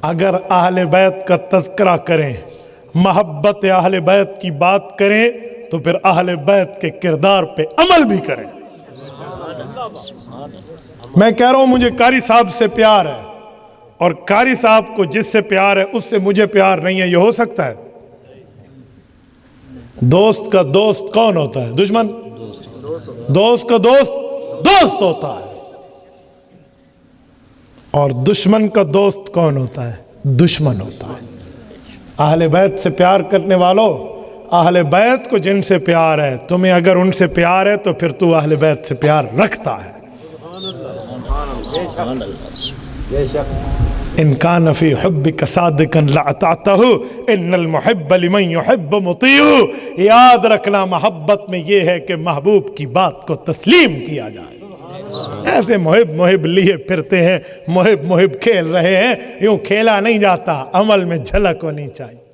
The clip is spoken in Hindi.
अगर अहले बैत का तज़किरा करें, मोहब्बत अहले बैत की बात करें, तो फिर अहले बैत के किरदार पे अमल भी करें। मैं कह रहा हूं मुझे कारी साहब से प्यार है, और कारी साहब को जिससे प्यार है उससे मुझे प्यार नहीं है, ये हो सकता है? दोस्त का दोस्त कौन होता है? दुश्मन? दोस्त का दोस्त दोस्त होता है। और दुश्मन का दोस्त कौन होता है? दुश्मन होता है। अहले बैत से प्यार करने वालों, अहले बैत को जिनसे प्यार है, तुम्हें अगर उनसे प्यार है तो फिर तू अहले बैत से प्यार रखता है। इनकान फी हुब्बिका सादिकन लअतातहु इन्नल मुहिब्ब लिमन युहिब्बु मुतीउ। याद रखना, मोहब्बत में यह है कि महबूब की बात को तस्लीम किया जाए। ऐसे मुहिब मुहिब लिए फिरते हैं, मुहिब मुहिब खेल रहे हैं, यूं खेला नहीं जाता, अमल में झलक होनी चाहिए।